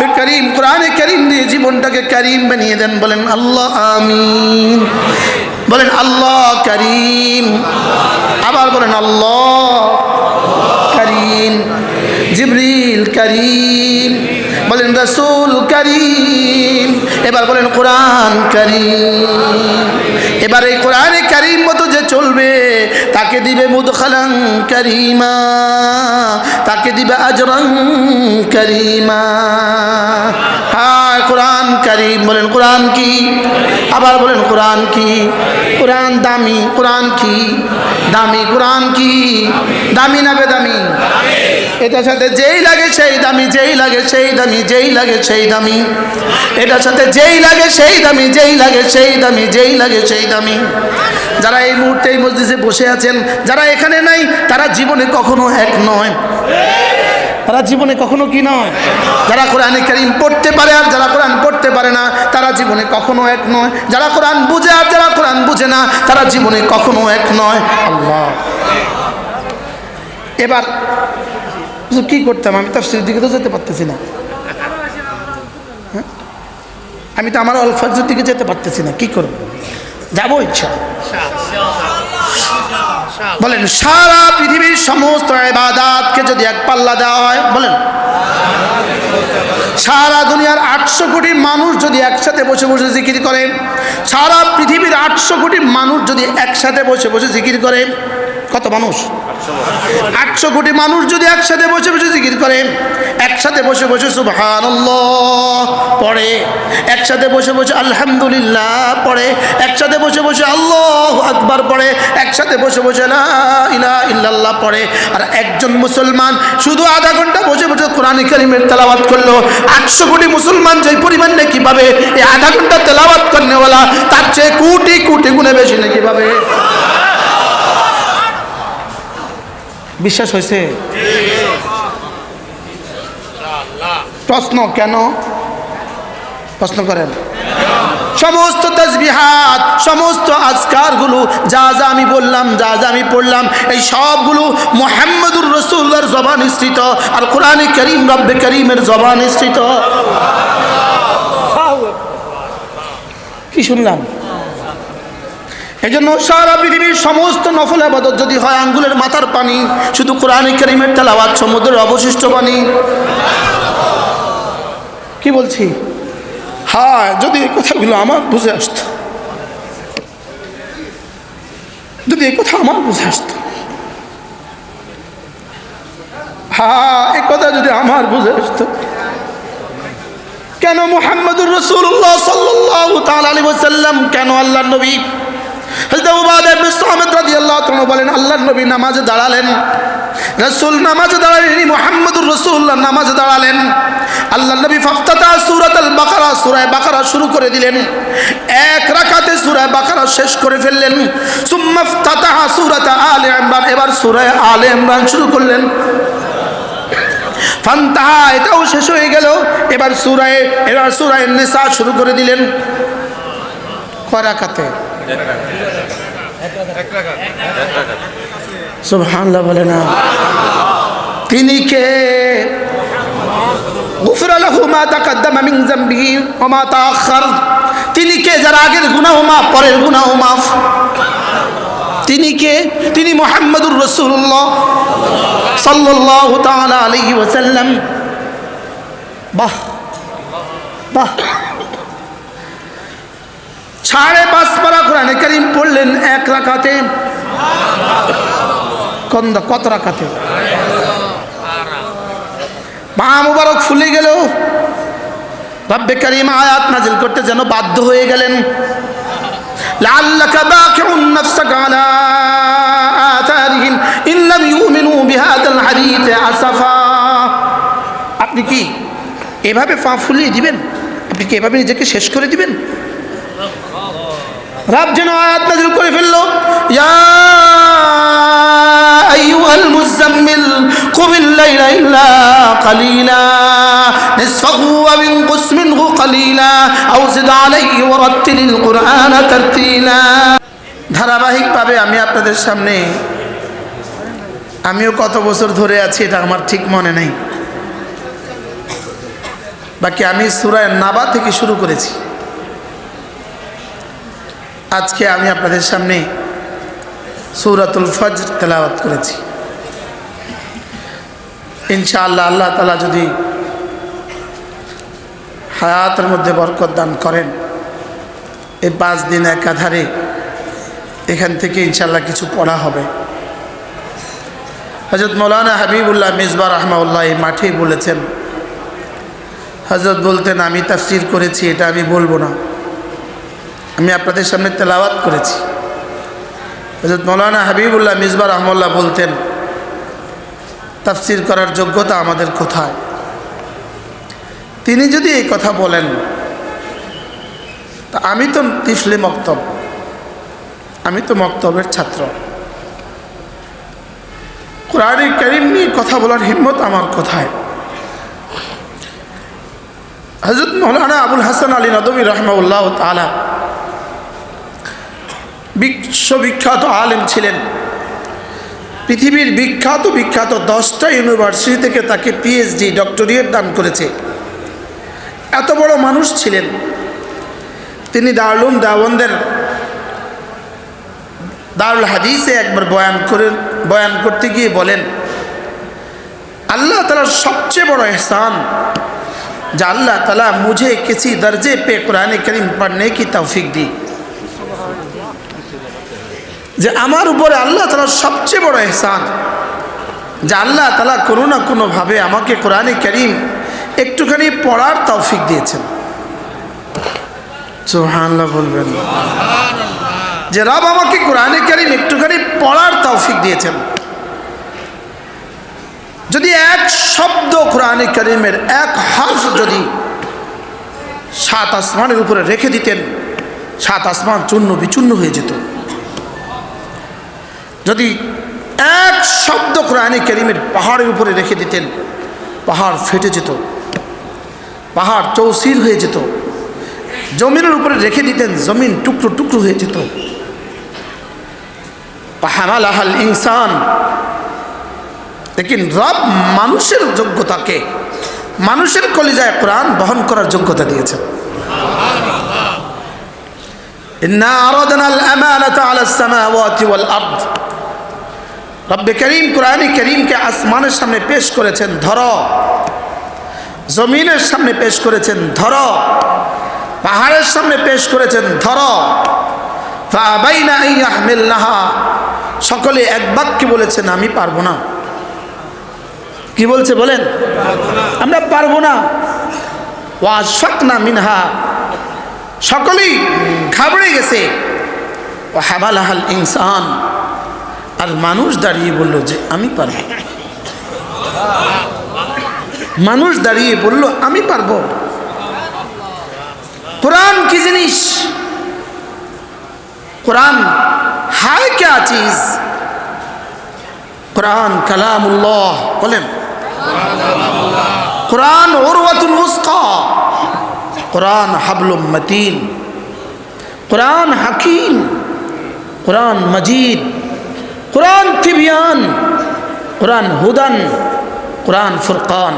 রব্বে করিম কোরআনে করিম দিয়ে জীবনটাকে করিম বানিয়ে দেন। বলেন আল্লাহ আমিন। বলেন আল্লাহ করিম। আবার বলেন আল্লাহ করিম। জিবরিল করিম। বলেন রাসূল করিম। এবার বলেন কোরআন করিম। এবার এই কোরআনে কারীম মতো যে চলবে তাকে দিবে মুদখালান কারীমা, তাকে দিবে আজরান কারীমা। হ্যাঁ, কোরআন কারীম। বলেন কোরআন কি? আবার বলেন কোরআন কি? কোরআন দামি। কোরআন কি? দামি। কোরআন কি? দামি না বেদামি? এটার সাথে যেই লাগে সেই দামি, যেই লাগে সেই দামি, যেই লাগে সেই দামি। এটার সাথে যেই লাগে সেই দামি, যেই লাগে সেই দামি, যেই লাগে সেই দামি। যারা এই মুহূর্তে এই মজলিসে বসে আছেন, যারা এখানে নাই, তারা জীবনে কখনো এক নয়। তারা জীবনে কখনো কি নয়? যারা কোরআনে কারীম পড়তে পারে আর যারা কোরআন পড়তে পারে না, তারা জীবনে কখনো এক নয়। যারা কোরআন বুঝে আর যারা কোরআন বুঝে না, তারা জীবনে কখনো এক নয়। আল্লাহ। এবার কি করতাম? আমি তাফসীরের দিকে তো যেতে পারতেছি না। আমি তো আমার আল-ফাজরের দিকে যেতে পারতেছি না, কি করব? যাবো ইচ্ছা। বলেন সারা পৃথিবীর সমস্ত ইবাদতকে যদি এক পাল্লা দেওয়া হয়, বলেন সারা দুনিয়ার 800 কোটি মানুষ যদি একসাথে বসে বসে জিকির করে, সারা পৃথিবীর 800 কোটি মানুষ যদি একসাথে বসে বসে জিকির করে, কত মানুষ? 800 কোটি মানুষ যদি একসাথে বসে বসে জিকির করে, একসাথে বসে বসে সুবহানাল্লাহ পড়ে, একসাথে বসে বসে আলহামদুলিল্লাহ পড়ে, একসাথে বসে বসে আল্লাহু আকবার পড়ে, একসাথে বসে বসে লা ইলাহা ইল্লাল্লাহ পড়ে, আর একজন মুসলমান শুধু আধা ঘন্টা বসে বসে কোরআন কারীমের তেলাওয়াত করলো, 800 কোটি মুসলমান যে পরিমাণ নাকি পাবে, এই আধা ঘন্টা তেলাওয়াত করনেওয়ালা তার চেয়ে কোটি কোটি গুণে বেশি নাকি পাবে। বিশ্বাস হয়েছে? প্রশ্ন কেন? প্রশ্ন করেন। সমস্ত তাসবিহাত, সমস্ত আজকারগুলো যা যা আমি বললাম, যা যা আমি পড়লাম, এই সবগুলো মুহাম্মদুর রাসূলুল্লাহর জবান নিঃসৃত, আর কোরআনে কারীম রব্বে কারীমের জবান নিঃসৃত। কি শুনলাম? এই জন্য সারা পৃথিবীর সমস্ত নফল ইবাদত যদি হয় আঙ্গুলের মাথার পানি, শুধু কোরআনে কারীমের তেলাওয়াত সমুদ্রের অবশিষ্ট পানি। কি বলছি? হ্যাঁ, যদি এই কথাগুলো আমার বুঝে আসতো, যদি এই কথা আমার বুঝে আসতো, হ্যাঁ এই কথা যদি আমার বুঝে আসতো, কেন মুহাম্মদুর রাসূলুল্লাহ সাল্লাল্লাহু তাআলা আলাইহি ওয়াসাল্লাম, কেন আল্লাহর নবী হযরত উবাদা ইবনে সামিত রাদিয়াল্লাহু তাআলা বলেন, আল্লাহর নবী নামাজে দাঁড়ালেন, রাসূল নামাজে দাঁড়ালেন, মুহাম্মদুর রাসূলুল্লাহ নামাজে দাঁড়ালেন, আল্লাহর নবী ফাফতাতা সূরাতুল বাকারা, সূরা বাকারা শুরু করে দিলেন, এক রাকাতে সূরা বাকারা শেষ করে ফেললেন। সুম্মা ফাফতাহা সূরাত আলে ইমরান, এবার সূরা আলে ইমরান শুরু করলেন। ফান্তাহা, এটাও শেষ হয়ে গেল, এবার সূরা নিসা শুরু করে দিলেন। কয় রাকাতে? সুবহানাল্লাহ বলে না। তিনি কে? গুফিরা লাহু মা তাকাদ্দামা মিন যামবিহি ওয়া মা তাআখার। তিনি কে? যার আগের গুনাহ মাফ, পরের গুনাহ মাফ। তিনি কে? তিনি মুহাম্মদুর রাসূলুল্লাহ সাল্লাল্লাহু তাআলা আলাইহি ওয়াসাল্লাম। বাহ বাহ। 5.5 পারা কোরআনে কারীম পড়লেন এক রাকাতে। কত রাকাতে? পা মুবারক ফুলে গেল। রব্বে কারীম আয়াত নাজিল করতে যেন বাধ্য হয়ে গেলেন। লাআল্লাকা বাকিউন নাফসাকা আলা আতারিহিম ইন লাম ইউমিনু বিহাদাল হাদীথ আসাফা। আপনি কি এভাবে পা ফুলিয়ে দিবেন? আপনি কি এভাবে নিজেকে শেষ করে দিবেন? রব যেন আয়াত নাযিল করে ফেললো, ইয়া আইয়ুহাল মুযাম্মিল কুমিল লাইলা ইল্লা কালিলা নিসফাহু ওয়া ইনকুস মিনহু কালিলা আও জিদ আলাইহি ওয়া রাত্তিলিল কুরআনা তারতিলা। ধারাবাহিকভাবে আমি আপনাদের সামনে, আমিও কত বছর ধরে আছি এটা আমার ঠিক মনে নেই, বাকি আমি সূরা নাবা থেকে শুরু করেছি। আজকে আমি আপনাদের সামনে সূরাতুল ফজর তেলাওয়াত করেছি। ইনশাআল্লাহ আল্লাহ তাআলা যদি হায়াতের মধ্যে বরকত দান করেন, এই 5 দিন একাধারে এখান থেকে ইনশাআল্লাহ কিছু পড়া হবে। হযরত মাওলানা হাবিবুল্লাহ মিসবাহ রাহমাহুল্লাহ এই মাঠেই বলেছেন, হযরত বলতেন আমি তাফসীর করেছি, এটা আমি বলবো না, আমি আপনাদের সামনে তেলাওয়াত করেছি। হযরত মাওলানা হাবিবুল্লাহ মিসবাহ রাহমাহুল্লাহ বলতেন, তাফসীর করার যোগ্যতা আমাদের কোথায়? তিনি যদি এই কথা বলেন, তা আমি তো তিফলে মক্তব, আমি তো মক্তবের ছাত্র, কোরআনে কারীম নিয়ে কথা বলার হিম্মত আমার কোথায়? হযরত মাওলানা আবুল হাসান আলী নদভী রাহিমাহুল্লাহ তাআলা বিশ্ববিখ্যাত আলেম ছিলেন। পৃথিবীর বিখ্যাত 10টা ইউনিভার্সিটি থেকে তাকে পিএইচডি ডক্টরেট দান করেছে। এত বড় মানুষ ছিলেন। তিনি দারুল দেওবন্দের দারুল হাদিসে একবার বয়ান করতে গিয়ে বলেন, अल्लाह ताला सबसे बड़ा एहसान जो अल्लाह ताला मुझे किसी दर्जे पे कुरान करीम पढ़ने की तौफीक दी, যে আমার উপরে আল্লাহ তাআলার সবচেয়ে বড় এহসান যে আল্লাহ তাআলা কোনো না কোনোভাবে আমাকে কোরআনে কারীম একটুখানি পড়ার তৌফিক দিয়েছেন। সুবহানাল্লাহ বলবেন, যে রব আমাকে কোরআনে কারীম একটুখানি পড়ার তৌফিক দিয়েছেন। যদি এক শব্দ কোরআনে কারীমের এক হরফ যদি 7 আসমানের উপরে রেখে দিতেন, 7 আসমান চূর্ণ বিচূর্ণ হয়ে যেত। যদি এক শব্দ কোরআনে কারীমের পাহাড়ের উপরে রেখে দিতেন, পাহাড় ফেটে যেত, পাহাড় চৌচির হয়ে যেত। জমিনের উপরে রেখে দিতেন, জমিন টুকরো টুকরো হয়ে যেত। হামালাহাল ইনসান, লেকিন রব মানুষের যোগ্যতাকে, মানুষের কলিজায় কোরআন বহন করার যোগ্যতা দিয়েছেন। ইন্না আরাদনাল আমানাতা আলাস সামাওয়াতি ওয়াল আরদ, রব্বে করিম কোরআনে করিমকে আসমানের সামনে পেশ করেছেন, ধরো। জমিনের সামনে পেশ করেছেন, ধরো। পাহাড়ের সামনে পেশ করেছেন, ধরো। ফাআবাইনা আন ইয়াহমিলনাহা, সকলে এক বাক্যে বলেছেন আমি পারবো না। কি বলছে বলেন? আমরা পারবো না। ওয়া আশফাকনা মিনহা, সকলেই ঘাবড়ে গেছে। ওয়া হামালাহাল ইনসান, আর মানুষ দাঁড়িয়ে বলল যে আমি পারবো। মানুষ দাঁড়িয়ে বলল আমি পারবো। कुरान की जिनिस, कुरान है क्या चीज? कुरान कलामुल्लाह, बोलें कुरान उर्वतुल वुस्का, कुरान हब्लुम मतीन, कुरान हकीम, कुरान मजीद, कुरान तिबियान, कुरान हुदन, कुरान फुरकान,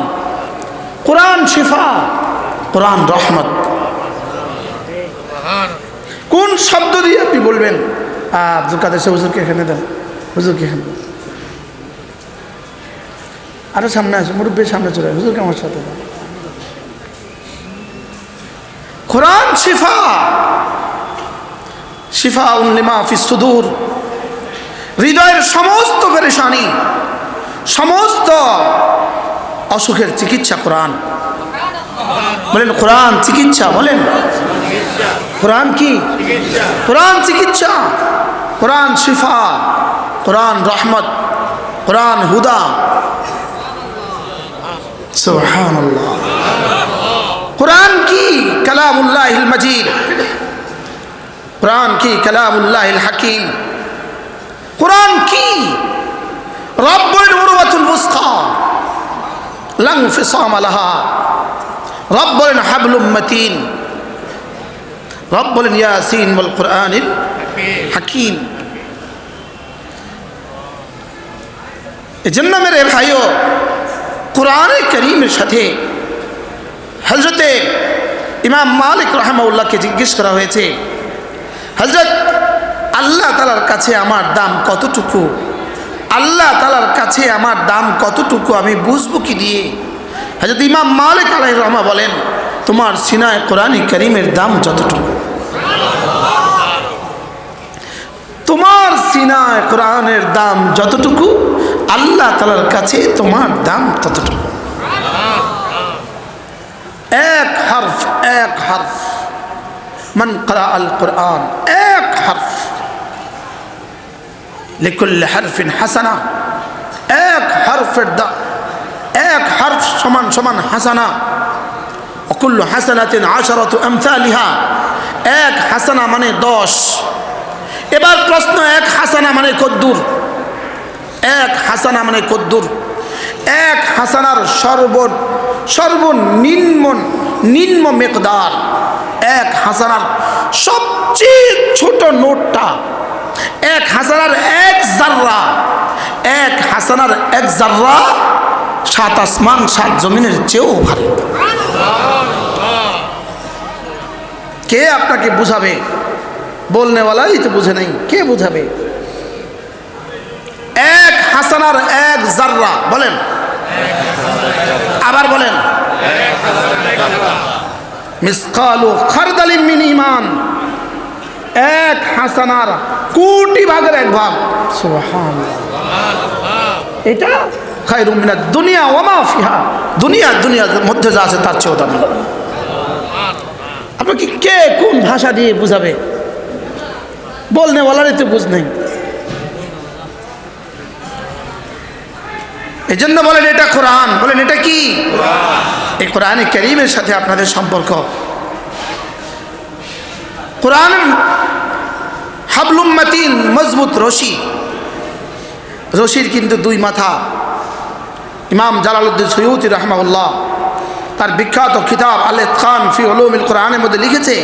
कुरान शिफा, कुरान रहमत। কোন শব্দ দিয়ে আপনি বলবেন? আব্দুল কাদের সাহেব হুজুরকে এখানে দেন, হুজুরকে এখানে দেন, আরো সামনে আসে, মুরব্বীর সামনে চলে আসে, হুজুরকে আমার সাথে দেন। কোরআন শিফা, শিফা লিমা ফিস সুদূর, হৃদয়ের সমস্ত পেরেশানি, সমস্ত অসুখের চিকিৎসা কোরআন। বলেন কোরআন চিকিৎসা, বলেন কোরআন কি? কোরআন চিকিৎসা, কোরআন শিফা, কোরআন রহমত, কোরআন হুদা। সুবহানাল্লাহ। কোরআন কি? কালামুল্লাহিল মজিদ, কোরআন কি? কালামুল্লাহিল হাকিম। কোরআন কি? রব্বুল উরওয়াতুল ওয়াসকা লা ইনফিসাম লাহা, রব্বুল হাবলুম মতিন, রব্বুল ইয়াসিন ওয়াল কুরআনিল হাকিম। এজন্য মেরে ভাইও, কোরআনে কারীমের সাথে হজরতে ইমাম মালিক রাহিমাহুল্লাহকে জিজ্ঞেস করা হয়েছে, হজরত আল্লাহ তাআলার কাছে আমার দাম কতটুকু, আল্লাহ তাআলার কাছে আমার দাম কতটুকু আমি বুঝবো কি দিয়ে? হযরত ইমাম মালিক আলাইহির রহমা বলেন, তোমার সিনায় কোরআনে কারীমের দাম যতটুকু, তোমার সিনায় কোরআনের দাম যতটুকু, আল্লাহ তাআলার কাছে তোমার দাম ততটুকু। এক হরফ, এক হরফ, মান ক্রা আল কোরআন, এক হরফ লিকুল্লি হরফিন হাসানা, এক হরফের দাম, এক হরফ সমান সমান হাসানা, ওয়াকুল্লু হাসানাতিন আশারাতু আমসালিহা, এক হাসানা মানে 10। এবার প্রশ্ন, এক হাসানা মানে কদ্দুর? এক হাসানা মানে কদ্দুর? এক হাসানার সর্বনিম্ন মিকদার, এক হাসানার সবচেয়ে ছোট নোটটা, এক হাসানার এক জাররা, এক হাসানার এক জাররা 7 আসমান 7 জমিনের চেয়েও ভারী। কে আপনাকে বুঝাবে? বলনেওয়ালাই তো বুঝে নাই, কে বুঝাবে? এক হাসানার এক জাররা, বলেন, আবার বলেন, মিসকালু খারদালিন মিন ঈমান, এক হাসানার কোটি ভাগের এক ভাগ। সুবহানাল্লাহ, এটা খায়রুম মিনাদ দুনিয়া ওয়া মা ফিহা, দুনিয়ার মধ্যে যা আছে তার চেয়েও দামি। আপনাকে কে কোন ভাষা দিয়ে বুঝাবে? বলনেওয়ালারই তো বুঝ নেই। এই জন্য বলেন এটা কোরআন, বলেন এটা কি? এই কোরআনে কারীমের সাথে আপনাদের সম্পর্ক। কোরআন হাবলুম মাতিন, মজবুত রশি, রশির কিন্তু 2 মাথা। ইমাম জালালউদ্দিন সুয়ুতি রাহিমাহুল্লাহ তার বিখ্যাত কিতাব আল ইতকান ফি উলুমিল কোরআনের মধ্যে লিখেছে,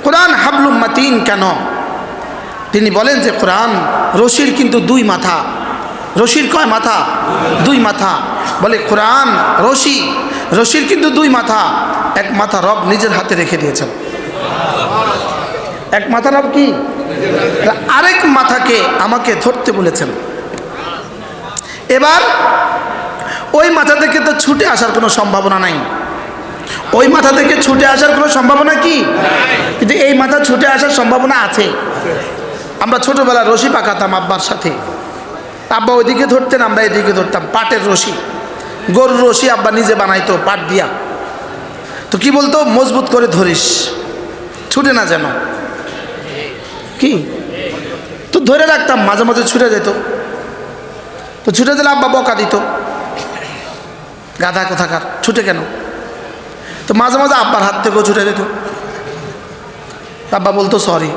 কোরআন হাবলুম মাতিন কেন? তিনি বলেন যে কোরআন রশির কিন্তু 2 মাথা। রশির কয় মাথা? 2 মাথা। বলে কোরআন রশির কিন্তু 2 মাথা। এক মাথা রব নিজের হাতে রেখে দিয়েছেন, এক মাথা রব কি, আরেক মাথাকে আমাকে ধরতে বলেছেন। এবার ওই মাথা থেকে তো ছুটে আসার কোনো সম্ভাবনা নাই, ওই মাথা থেকে ছুটে আসার কোনো সম্ভাবনা কি? কিন্তু এই মাথা ছুটে আসার সম্ভাবনা আছে। আমরা ছোটবেলা রশি পাকাতাম আব্বার সাথে, আব্বা ওইদিকে ধরতেন, আমরা এদিকে ধরতাম। পাটের রশি, গরুর রশি আব্বা নিজে বানাইতো পাট দিয়া। তো কি বলতো, মজবুত করে ধরিস, ছুটে না যেন। কি তো ধরে রাখতাম, মাঝে মাঝে ছুটে যেত। তো ছুটে দিলে আব্বা বকা দিত, গাধা কোথাকার, ছুটে কেন? তো মাঝে মাঝে আব্বার হাত থেকেও ছুটে যেত, আব্বা বলতো সরি।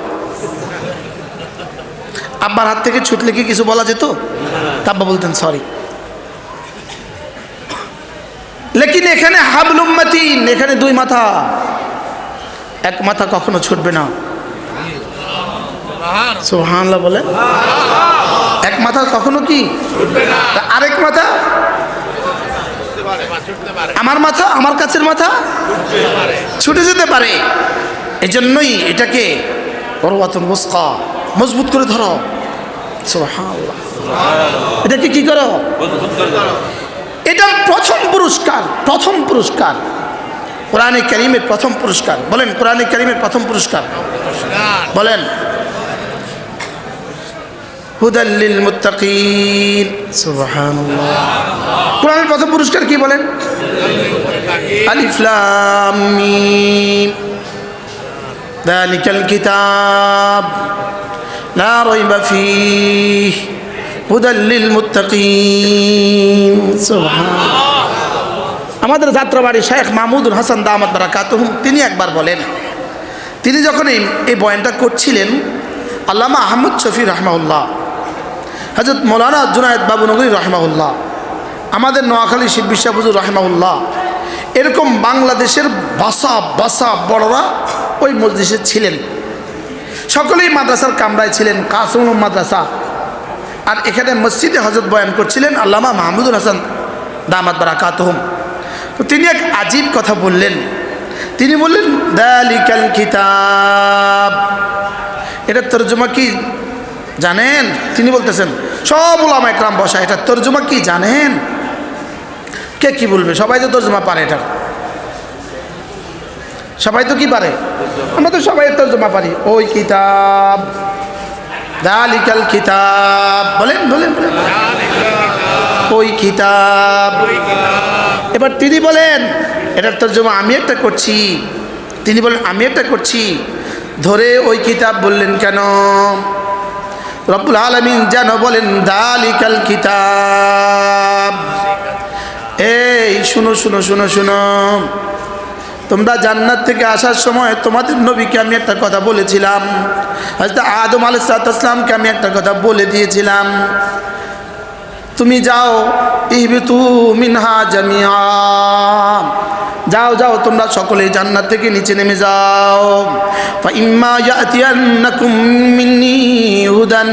আব্বার হাত থেকে ছুটলে কি কিছু বলা যেত? আব্বা বলতেন সরি। লেকিন এখানে হাবলুম মাতিন, এখানে 2 মাথা, এক মাথা কখনো ছুটবে না। সুবহানাল্লাহ বলে, এক মাথা কখনো কি ছুটবে না। আরেক মাথা, আমার মাথা, আমার কাছের মাথা ছুটে যেতে পারে। এই জন্যই এটাকে উরওয়াতুল ওয়াসকা, মজবুত করে ধরো। সুবহানাল্লাহ, এটাকে কি করো? এটার প্রথম পুরস্কার কোরআনে কারীমের প্রথম পুরস্কার। বলেন কোরআনে কারীমের প্রথম পুরস্কার, বলেন হুদাল লিল মুত্তাকিন। সুবহানাল্লাহ, কোরআনের প্রথম পুরস্কার কি বলেন? আলিফ লাম মিম যালিকাল কিতাব লা রাইবা ফীহি হুদাল লিল মুত্তাকিন। সুবহানাল্লাহ। আমাদের যাত্রাবাড়ি শেখ মাহমুদুল হাসান দামাত বারাকাতুহুম তিনি একবার বলেন, তিনি যখন এই বয়ানটা করছিলেন, আল্লামা আহমদ শফি রাহমাহুল্লাহ, হযরত মৌলানা জুনায়েদ বাবু নগরী রাহমাহুল্লাহ, আমাদের নোয়াখালী শিব বিশ্বাস হুজুর রাহমাহুল্লাহ, এরকম বাংলাদেশের বাসা বড়রা ওই মজলিসে ছিলেন। সকলেই মাদ্রাসার কামরায় ছিলেন, কাসিম মাদ্রাসা। আর এখানে মসজিদে হজরত বয়ান করছিলেন আল্লামা মাহমুদুল হাসান দামাত বারাকাতুহুম। তো তিনি এক আজীব কথা বললেন। তিনি বললেন দালিকাল কিতাব, এটার তর্জমা কি জানেন? তিনি বলতেছেন সব উলামা একরাম বসা, এটার তর্জমা কি জানেন? কে কি বলবে? সবাই তো তর্জমা পারে, এটার সবাই তো কি পারে? আমরা তো সবাই তর্জমা পারি। ওই কিতাব, দালিকাল কিতাব, বলেন বলেন বলেন, ওই কিতাব। এবার তিনি বলেন এটার তর্জমা আমি একটা করছি। তিনি বলেন আমি একটা করছি। ধরে ওই কিতাব বললেন কেন? রব্বুল আলামিন যেন বলেন দালিকাল কিতাব, এই শুনো শুনো শুনো শুনো, তোমরা জান্নাত থেকে আসার সময় তোমাদের নবীকে আমি একটা কথা বলেছিলাম, হযরত আদম আলাইহিস সালামকে আমি একটা কথা বলে দিয়েছিলাম, তুমি যাও ইহবিতু মিনহা জামিআ, যাও যাও তোমরা সকলেই জান্নাত থেকে নিচে নেমে যাও। ফাইম্মা ইয়াতিয়ান্নাকুম মিন্নি হুদান,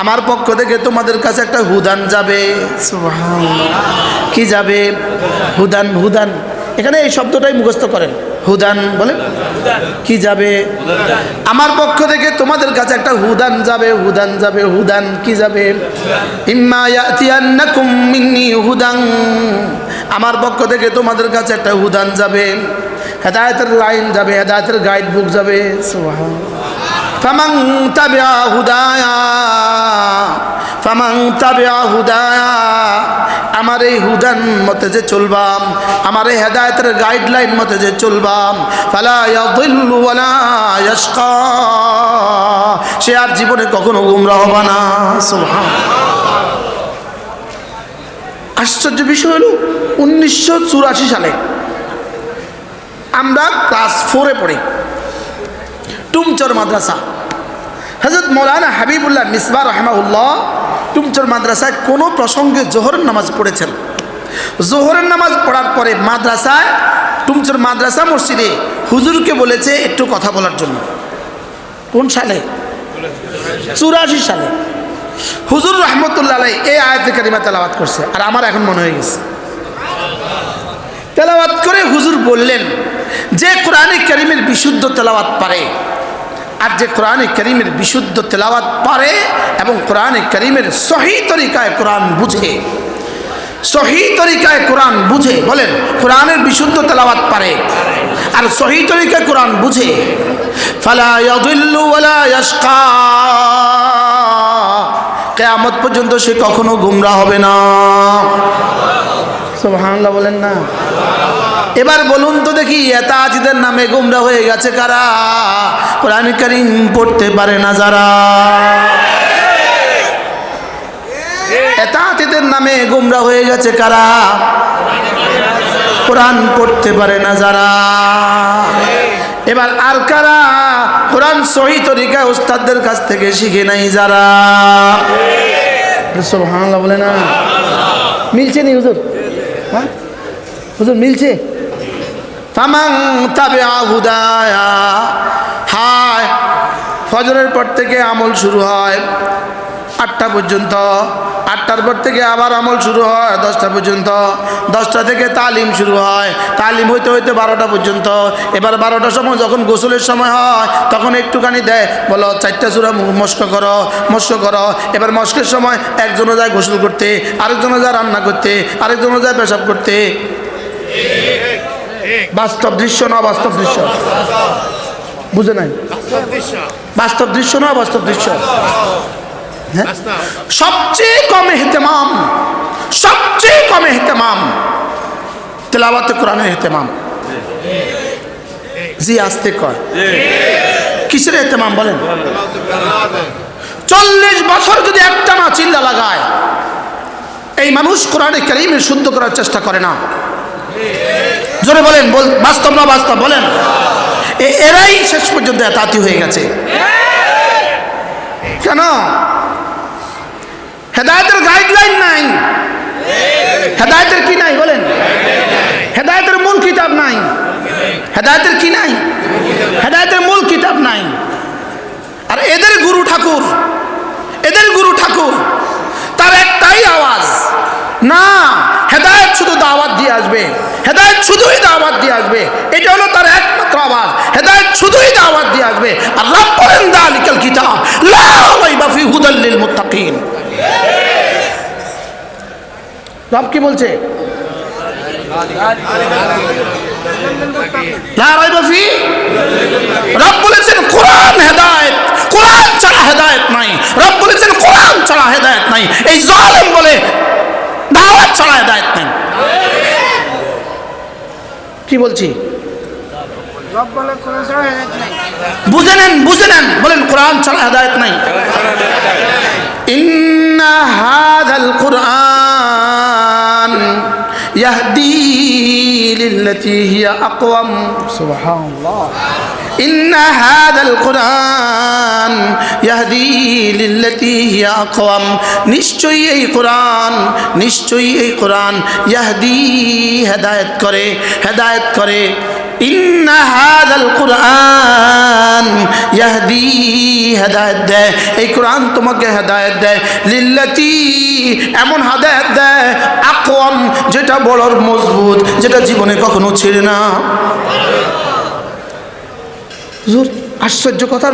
আমার পক্ষ থেকে তোমাদের কাছে একটা হুদান যাবে। সুবহানাল্লাহ, কি যাবে? হুদান। হুদান এখানে এই শব্দটাই মুখস্থ করেন, হুদান বলেন, কি যাবে? আমার পক্ষ থেকে তোমাদের কাছে একটা হুদান যাবে। হুদান যাবে, হুদান কি যাবে? ইম্মা ইয়াতিয়ান্নাকুম মিন্নি হুদান, আমার পক্ষ থেকে তোমাদের কাছে একটা হুদান যাবে, হেদায়েতের লাইন যাবে, হেদায়েতের গাইড বুক যাবে। সুবহানাল্লাহ। ফামান তাবিআ হুদায়া, ফামান তাবিআ হুদায়া, আমার এই হুদান মতে যে চলবাম, আমার এই হেদায়েতের গাইডলাইন মতে যে চলবাম, ফালা ইয়াযিল্লু ওয়ালা ইয়াশকা, সে আর জীবনে কখনো গোমরা হবে না। সুবহানাল্লাহ। আশ্চর্য বিষয় হলো 1984 সালে আমরা ক্লাস 4-এ পড়ি, টুমচর মাদ্রাসা, হযরত মৌলানা হাবিবুল্লাহ মিসবাহ রাহিমাহুল্লাহ টুমচর মাদ্রাসায় কোনো প্রসঙ্গে জোহরের নামাজ পড়েছেন। জোহরের নামাজ পড়ার পরে মাদ্রাসায়, টুমচর মাদ্রাসা মসজিদে হুজুরকে বলেছে একটু কথা বলার জন্য। কোন সালে? 84 সালে। হুজুর রহমতুল্লাহ আলাইহি এই আয়াতে কারিমা তেলাওয়াত করছে, আর আমার এখন মনে হয়ে গেছে। তেলাওয়াত করে হুজুর বললেন, যে কোরআনে কারীমের বিশুদ্ধ তেলাওয়াত পারে, আর যে কোরআনে কারীমের বিশুদ্ধ তেলাওয়াত পারে এবং কোরআনে কারীমের সহি তরিকায় কোরআন বুঝে, সহি তরিকায় কোরআন বুঝে, বলেন কোরআনের বিশুদ্ধ তেলাওয়াত পারে আর সহি তরিকায় কোরআন বুঝে, ফালা ইয়াযিল্লু ওয়ালা ইয়াশকা, কিয়ামত পর্যন্ত সে কখনো গোমরা হবে না। সুবহানাল্লাহ বলেন না। এবার বলুন তো দেখি, এতাআতিদের নামে গোমরা হয়ে গেছে কারা? কোরআন কারীম পড়তে পারে না যারা, এতাআতিদের নামে গোমরা হয়ে গেছে কারা? কোরআন পড়তে পারে না যারা। এবার আর কারা? কোরআন সহি তরিকায় উস্তাদদের কাছ থেকে শিখে নাই যারা। সুবহানাল্লাহ বলে না। মিলছে নি হুজুর? হ্যাঁ হুজুর মিলছে? ফামান তাবিআ হুদায়া, হায় ফজরের পর থেকে আমল শুরু হয় 8টা পর্যন্ত, 8টার পর থেকে আবার আমল শুরু হয় 10টা পর্যন্ত, 10টা থেকে তালিম শুরু হয়, তালিম হইতে হইতে 12টা পর্যন্ত। এবার 12টার সময় যখন গোসলের সময় হয় তখন একটুখানি দেয়, বলো 4টা সূরা মস্ক করো, মস্ক করো। এবার মস্কের সময় একজনও যায় গোসল করতে, আরেকজনও যায় রান্না করতে, আরেকজনও যায় পেশাব করতে। বাস্তব দৃশ্য না বাস্তব দৃশ্য? বুঝে নাই? বাস্তব দৃশ্য না বাস্তব দৃশ্য? সবচেয়ে কম ইহতেমাম, সবচেয়ে কম ইহতেমাম তেলাওয়াতে কোরআনের ইহতেমাম। জি আস্তে কর, কিসের ইহতেমাম বলেন? 40 বছর যদি একটা না চিল্লা লাগায়, এই মানুষ কোরআনে কারীমের শুদ্ধ করার চেষ্টা করে না। জোরে বলেন, বাস্তব না বাস্তব বলেন? এরাই শেষ পর্যন্ত এতাতি হয়ে গেছে। কেন? হেদায়েতের গাইডলাইন নাই। হেদায়েতের কি নাই বলেন? হেদায়েতের মূল কিতাব নাই। হেদায়েতের কি নাই? হেদায়েতের মূল কিতাব নাই। আর এদের গুরু ঠাকুর, এদের গুরু ঠাকুর তার একটাই আওয়াজ, না, হেদায়েত শুধু দাওয়াত দিয়ে আসবে, হেদায়েত শুধুই দাওয়াত দিয়ে আসবে, এটা হলো তার একমাত্র আওয়াজ। হেদায়েত শুধুই দাওয়াত দিয়ে আসবে। আর রব বলেন যালিকাল কিতাব লা রাইবা ফি হুদাল লিল মুত্তাকিন। রব কি বলছে? লা রাইবা ফি, রব বলেছেন কোরআন হেদায়েত, কোরআন ছাড়া হেদায়েত নাই। রব বলেছেন কোরআন ছাড়া হেদায়েত নাই। এই জালেম বলে দাওয়াত ছাড়া হেদায়েত নাই। কি বলছি? রব বলে কোরআন ছাড়া হেদায়েত নাই। বুঝে নেন, বুঝে নেন, বলেন কোরআন ছাড়া হেদায়েত নাই। ইন্না হাযাল কুরআন ইয়াহদি লিল্লাতী হিয়া আকওয়াম। সুবহানাল্লাহ। ইন্না হাযাল কুরআন ইয়াহদি লিল্লাতী হিয়া আকওয়াম। নিশ্চয়ই এই কোরআন, নিশ্চয়ই এই কোরআন ইয়াহদি, হেদায়েত করে, হেদায়েত করে। ইন্না হাযাল কুরআন ইয়াহদি, হেদায়েত দেয়, এই কোরআন তোমাকে হেদায়েত দেয়। লিল্লাতী, এমন হেদায়েত দেয় আকওয়াম, যেটা বড় মজবুত, যেটা জীবনে কখনো ছিঁড়ে না। হুজুর আশ্চর্য কথার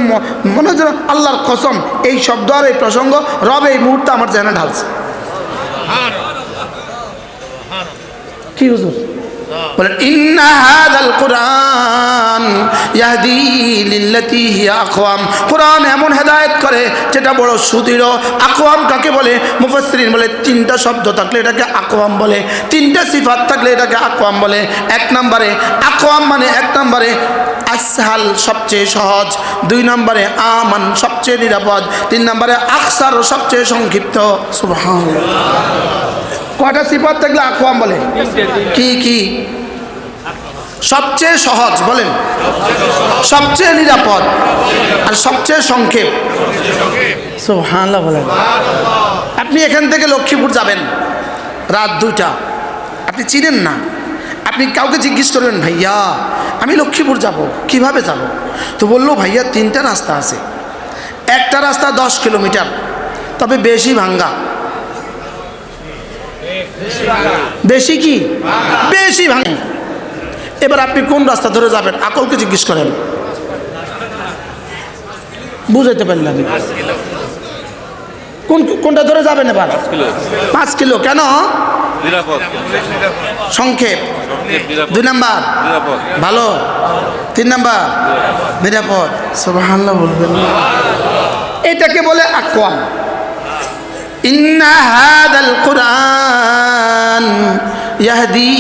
মনে হচ্ছে আল্লাহর কসম, এই শব্দ আর এই প্রসঙ্গ রব এই মুহূর্তে আমার জেনে ঢালছে। কি হুজুর বলেন? ইন্না হাযাল কুরআন ইয়াহদি লিল্লাতী হিয়া আকওয়াম। কোরআন এমন হেদায়েত করে যেটা বড় সুদৃঢ়। আকওয়াম কাকে বলে? মুফাসসিরিন বলে তিনটা শব্দ থাকলে এটাকে আকওয়াম বলে, তিনটা সিফাত থাকলে এটাকে আকওয়াম বলে। এক নম্বরে আকওয়াম মানে এক নম্বরে আসহাল, সবচেয়ে সহজ। দুই নম্বরে আমান, সবচেয়ে নিরাপদ। তিন নম্বরে আকসার, সবচেয়ে সংক্ষিপ্ত। সুবহানাল্লাহ। কয়টা সিফাত থাকলে আকওয়াম বলে? কি কি? সবচেয়ে সহজ বলেন, সবচেয়ে নিরাপদ, আর সবচেয়ে সংক্ষেপ। সুবহানাল্লাহ বলেন। আপনি এখান থেকে লক্ষ্মীপুর যাবেন রাত 2টা, আপনি চিনেন না, আপনি কাউকে জিজ্ঞেস করবেন ভাইয়া আমি লক্ষ্মীপুর যাব, কিভাবে যাব? তো বললো ভাইয়া 3টা রাস্তা আছে, একটা রাস্তা 10 কিলোমিটার, তবে বেশি ভাঙ্গা। বেশি কি? বেশি ভাঙে। এবার আপনি কোন রাস্তা ধরে যাবেন? আকলকে জিজ্ঞেস করেন, বুঝাইতে পারলেন কোনটা ধরে যাবেন? এবার 5 কিলো। কেন? সংক্ষেপ। 2 নাম্বার ভালো, 3 নাম্বার নিরাপদ। সুবহানাল্লাহ বলবেন। এটাকে বলে আকওয়াম। ইন্না হাযাল কুরআন ইয়াহদি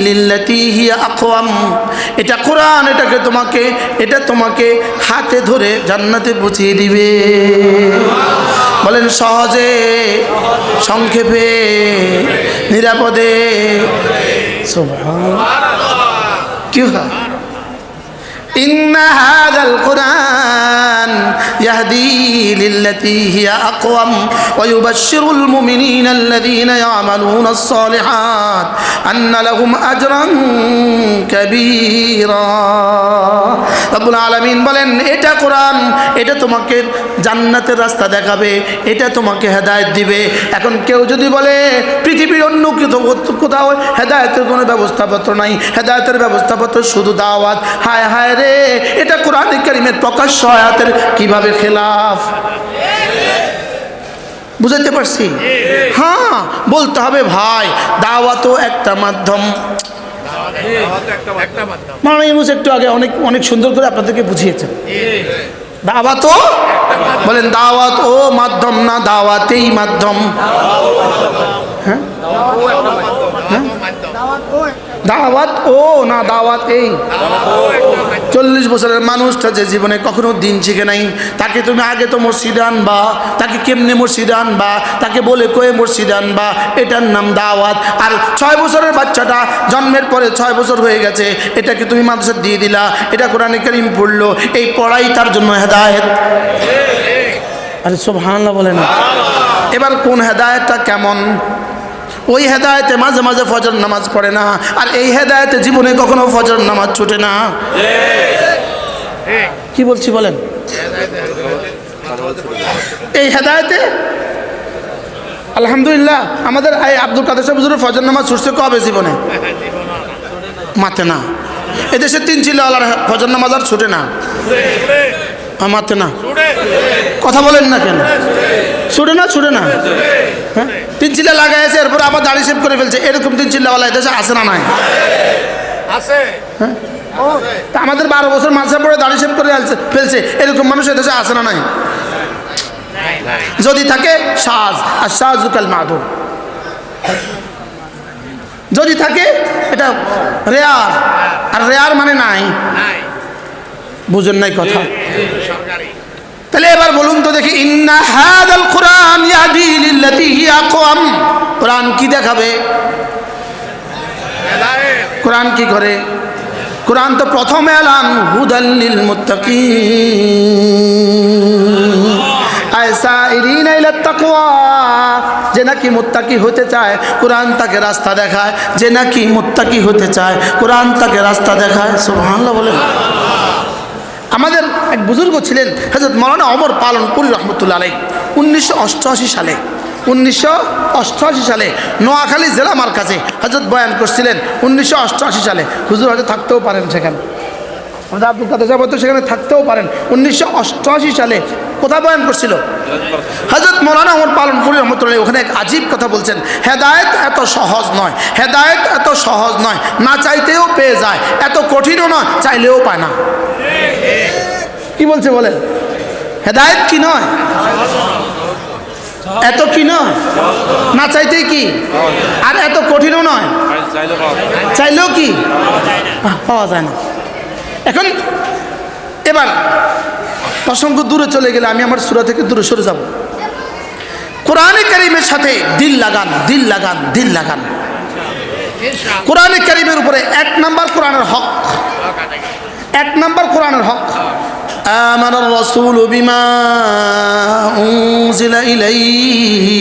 লিল্লাতী হিয়া আকওয়াম। এটা কোরআন, এটা তোমাকে হাতে ধরে জান্নাতে পৌঁছিয়ে দিবে। বলেন সহজে, সংক্ষেপে, নিরাপদে। সুবহানাল্লাহ। কি হয়? ইন্না হাযাল কুরআন ইয়াহদি লিল্লাতী হিয়া আকওয়াম ওয়া ইউবাশশিরুল মুমিনিনা আল্লাযীনা ইয়া'মালুনাস সালিহাত আন্না লাহুম আজরান কাবীরা। রব্বুল আলামিন বলেন এটা কোরআন, এটা তোমাকে জান্নাতের রাস্তা দেখাবে, এটা তোমাকে হেদায়েত দিবে। এখন কেউ যদি বলে পৃথিবীর অন্য কোথাও হেদায়েতের কোনো ব্যবস্থাপত্র নাই, হেদায়েতের ব্যবস্থাপত্র শুধু দাওয়াত, হায় হায় রে, এটা কোরআন কারীমের প্রকাশ্য আয়াতের কিভাবে খেলাফ। বুঝাতে পারছি? হ্যাঁ, বলতে হবে ভাই দাওয়াতও একটা মাধ্যম। মাওলানা ইউনূস একটু আগে অনেক সুন্দর করে আপনাদেরকে বুঝিয়েছেন। দাওয়াতও বলেন, দাওয়াত ও মাধ্যম না, দাওয়াতেই মাধ্যম। হ্যাঁ, দাওয়াত ও না, দাওয়াত এই। 40 বছরের মানুষটা যে জীবনে কখনো দিন শিখে নাই, তাকে তুমি আগে তো মসজিদে আনবা, তাকে কেমনে মসজিদে আনবা, তাকে বলে কয়ে মসজিদে আনবা, এটার নাম দাওয়াত। আর 6 বছরের বাচ্চাটা জন্মের পরে 6 বছর হয়ে গেছে, এটাকে তুমি মাদ্রাসা দিয়ে দিলা, এটা কোরআনে কারীম পড়লো, এই পড়াই তার জন্য হেদায়েত। আরে সুবহানাল্লাহ বলেন। এবার কোন হেদায়েতটা কেমন? ওই হেদায়েতে মাঝে মাঝে ফজর নামাজ পড়ে না, আর এই হেদায়েতে জীবনে কখনো ফজর নামাজ ছুটে না। কি বলছি বলেন? এই হেদায়েতে আলহামদুলিল্লাহ আমাদের এই আব্দুল কাদের সাহেব হুজুরের ফজর নামাজ ছুটছে কবে জীবনে? মাতে না। এদেশে 3 চিল্লাওয়ালার ফজর নামাজ আর ছুটে না, মাতে না। কথা বলেন না কেন? ছুটে না, ছুটে না। হ্যাঁ, 3 চিল্লা লাগাইছে, এরপর আবার দাড়ি শেভ করে ফেলছে। এরকম 3 চিল্লাওয়ালা এদেশে আছে না নাই? আছে। হ্যাঁ, তা আমাদের 12 বছর মাঝে পড়ে দাড়ি শেভ করে ফেলছে, এরকম মানুষ এদেশে আছে না নাই? যদি থাকে সাজ, আর সাজুকাল মাদুর। যদি থাকে এটা রেয়ার, আর রেয়ার মানে নাই। বুঝেন নাই কথা? তাহলে এবার বলুন তো দেখি, ইন্না হাদাল কুরআন ইয়াহদি লিল্লাতি হিয়া আকওয়াম। কোরআন কি দেখাবে? কোরআন কি করে? কোরআন তো প্রথম এলান হুদাল লিল মুত্তাকিন আয়সাইরিনা ইলা তাকওয়া। যে নাকি মুত্তাকি হতে চায় কোরআন তাকে রাস্তা দেখায়, যে নাকি মুত্তাকি হতে চায় কোরআন তাকে রাস্তা দেখায়। সুবহানাল্লাহ বলেন। আমাদের এক বুজুর্গ ছিলেন হযরত মাওলানা ওমর পালনপুরি রহমতুল্লাহ আলাইহি। 1988 সালে নোয়াখালী জেলা মার্কাজে হযরত বয়ান করছিলেন। 1988 সালে হুজুর হয়তো থাকতেও পারেন সেখানে, আমাদের আব্দুল কাদের সাহেব হয়তো সেখানে থাকতেও পারেন। 1988 সালে কোথায় বয়ান করছিল হযরত মাওলানা ওমর পালনপুরি রহমতুল্লাহ। ওখানে এক আজীব কথা বলছেন, হেদায়েত এত সহজ নয়, হেদায়েত এত সহজ নয়, না চাইতেও পেয়ে যায়, এত কঠিনও নয়, চাইলেও পায় না। কি বলছে বলেন? হেদায়েত কি নয়, এত কি নয়, না চাইতেই কি, আর এত কঠিনও নয়, চাইলেও কি পাওয়া যায় না। এখন এবার প্রসঙ্গ দূরে চলে গেলে আমি আমার সূরা থেকে দূরে সরে যাব। কোরআনে কারীমের সাথে দিল লাগান, দিল লাগান, দিল লাগান। কোরআনে কারীমের উপরে 1 নাম্বার কোরআনের হক, 1 নাম্বার কোরআনের হক। আমানার রাসূল বিমা উনজিলা ইলাইহি।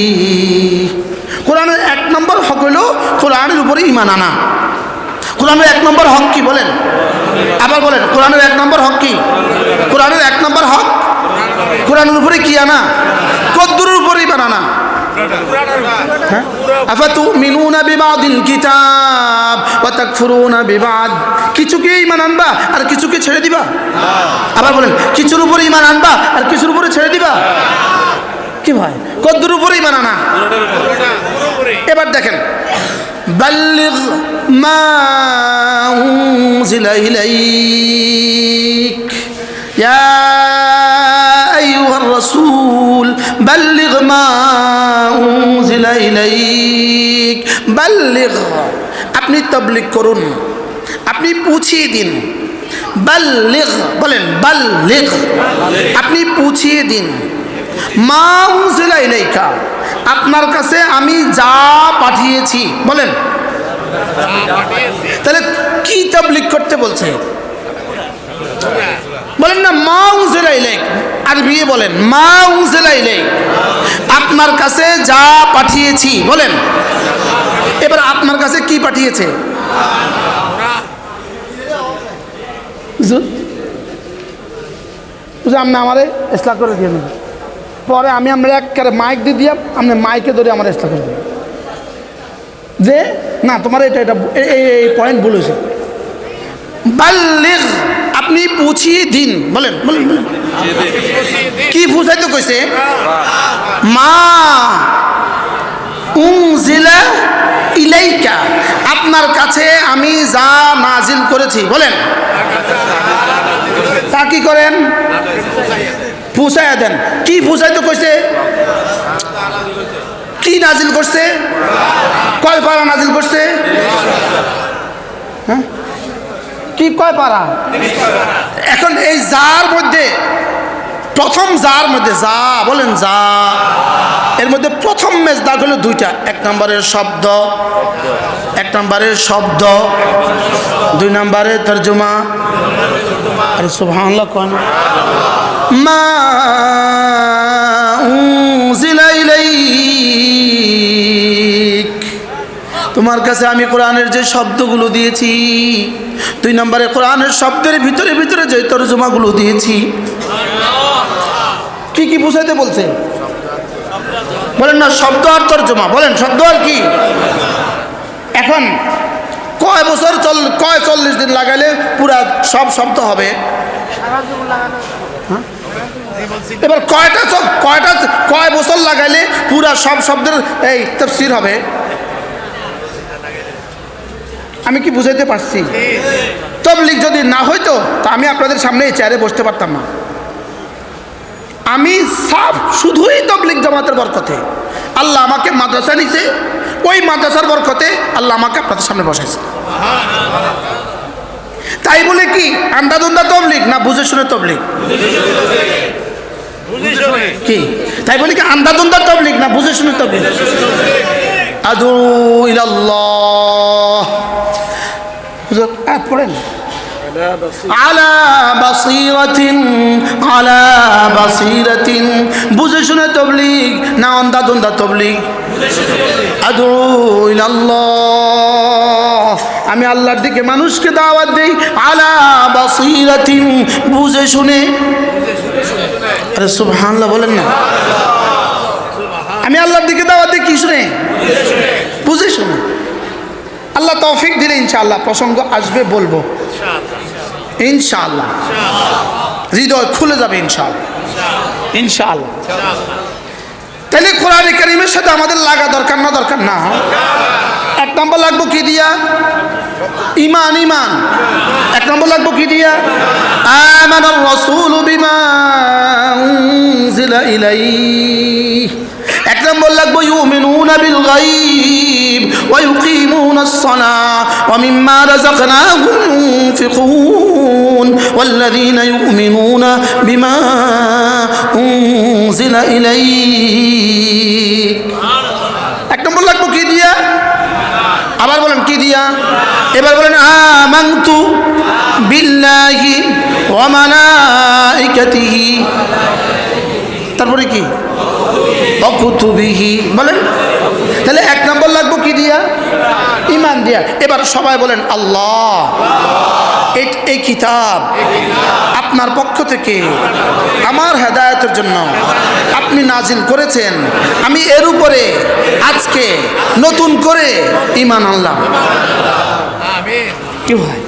কোরআনের 1 নম্বর হক হলো কোরআনের উপরে ঈমান আনা। কোরআনের 1 নম্বর হক কি বলেন? আবার বলেন, কোরআনের 1 নম্বর হক কি? কোরআনের 1 নম্বর হক কোরআনের উপরে কি আনা? কদ্দুরের উপরে ঈমান আনা। আফাতুমিনুনা বিবাদিল কিতাব ওয়া তাকফুরুনা বিবাদ। কিছুকে ঈমান আনবা আর কিছুকে ছেড়ে দিবা। আবার বলেন, কিছুর উপরে ঈমান আনবা আর কিছুর উপরে ছেড়ে দিবা। কি ভাই, কদ্দুর উপরে ঈমান আনা। এবার দেখেন, বাল্লিগ মা উনজিলা ইলাইক ইয়া আইয়ুহার রাসূল বাল্লিগ মা উনজিলা ইলাইক। বাল্লিগ, আপনি তাবলীগ করুন, আপনি পৌঁছিয়ে দিন। বাল্লিগ, বলেন বাল্লিগ, আপনি পৌঁছিয়ে দিন। মা উনজিলা ইলাইকা, আপনার কাছে আমি যা পাঠিয়েছি। বলেন, তাহলে কি তাবলীগ করতে বলছে? বলেন না মা উনজিলা ইলাইক, আরবি বলেন মা উনজিলা ইলাইক, আপনার কাছে যা পাঠিয়েছি। বলেন, এবার আপনার কাছে কি পাঠিয়েছে? আপনি আমারে ইসলাম করে দিয়ে নেবেন, পরে আমি আমরা একেবারে মাইক দিয়ে দিলাম, আপনি মাইকে ধরে আমার ইসলাম করে দেবেন যে না তোমার এটা এটা এই পয়েন্ট ভুল হয়েছে। বাল্লিগ, আপনি পৌঁছিয়ে দিন। বলেন বলেন বলেন, কি বুঝাইতে কইছে? মা উনজিলা ইলাইকা, আপনার কাছে আমি যা নাজিল করেছি। বলেন, তা কি করেন? পৌঁছায়া দেন। কি পৌঁছাইতে কইছে? কি নাজিল করছে? কয় পারা নাজিল করছে? হ্যাঁ, কি কয় পারা? এখন এই যার মধ্যে প্রথম যার মধ্যে যা, বলেন যা, এর মধ্যে প্রথম মেজদাক হলো 2টা। 1 নম্বরের শব্দ, 1 নম্বরের শব্দ, 2 নম্বরের তর্জমা। আরে সুবহানাল্লাহ কোন মা উনজিলা ইলাইক, তোমার কাছে আমি কোরআনের যে শব্দগুলো দিয়েছি, 2 নম্বরে কোরআনের শব্দের ভিতরে ভিতরে যে তর্জমাগুলো দিয়েছি। কি কি বুঝাইতে বলছে? বলেন না শব্দ আর তর্জমা, বলেন শব্দ আর কি। এখন কয় বছর কয় 40 দিন লাগাইলে পুরা সব শব্দ হবে? হ্যাঁ? এবার কয় বছর লাগাইলে পুরা সব শব্দের এই তাফসীর হবে? আমি কি বুঝাইতে পারছি? তাবলীগ যদি না হইতো তা আমি আপনাদের সামনে এই চেয়ারে বসতে পারতাম না। আমি সব শুধুই তাবলীগ জামাতের বরকতে আল্লাহ আমাকে মাদ্রাসা নিছে, ওই মাদ্রাসার বরকতে আল্লাহ আমাকে আপনাদের সামনে বসাইছে। তাই বলে কি আন্দাদুন্দা তাবলীগ না বুঝে শুনে তাবলীগ? কি তাই বলে কি আন্দাদুন্দা তাবলীগ না বুঝে শুনে তাবলীগ? আদু ইলাল্লাহ, হুজুর আয়াত পড়েন। আলা বাসীরাতিন, আলা বাসীরাতিন, বুঝে শুনে তাবলীগ না আন্দাদুন্দা তাবলীগ? আদু ইলাল্লাহ, আমি আল্লাহর দিকে মানুষকে দাওয়াত দেই। আলা বাসীরাতিন, বুঝে শুনে। আরে সুবহানাল্লাহ বলেন না। আমি আল্লাহর দিকে দাওয়াত দিই কি শুনে? বুঝে শুনে। আল্লাহ তৌফিক দিলে ইনশাআল্লাহ প্রসঙ্গ আসবে, বলবো ইনশাআল্লাহ, হৃদয় খুলে যাবে ইনশাআল্লাহ, ইনশাআল্লাহ। তাহলে কোরআনে কারীমের সাথে আমাদের লাগা দরকার না? দরকার না। এক নম্বর লাগবো কি দিয়া? ঈমান। ঈমান এক নম্বর লাগবো কি দিয়া? আমানার রাসূলু বিমা উনজিলা ইলাইহি। এক নম্বর লাগবো ইউমিনুনা বিল গায়ব ওয়া ইউকিমুনাস সালাহ ওয়া মিম্মা রাযাকনাহুম ইউনফিকুন ওয়াল্লাযীনা ইউমিনুনা বিমা উনজিলা ইলাইহি। এক নম্বর লাগবো কি দিয়া? আবার বলেন কি দিয়া? এবার বলেন আমানতু বিল্লাহি ওয়া মালাইকাতিহি। তারপরে কি? অকুতুবিহি। বলেন তাহলে এক নম্বর লাগবো কি দিয়া? ঈমান দিয়া। এবার সবাই বলেন আল্লাহ, এই কিতাব আপনার পক্ষ থেকে আমার হেদায়েতের জন্য আপনি নাজিল করেছেন, আমি এর উপরে আজকে নতুন করে ঈমান আনলাম। কি হয়?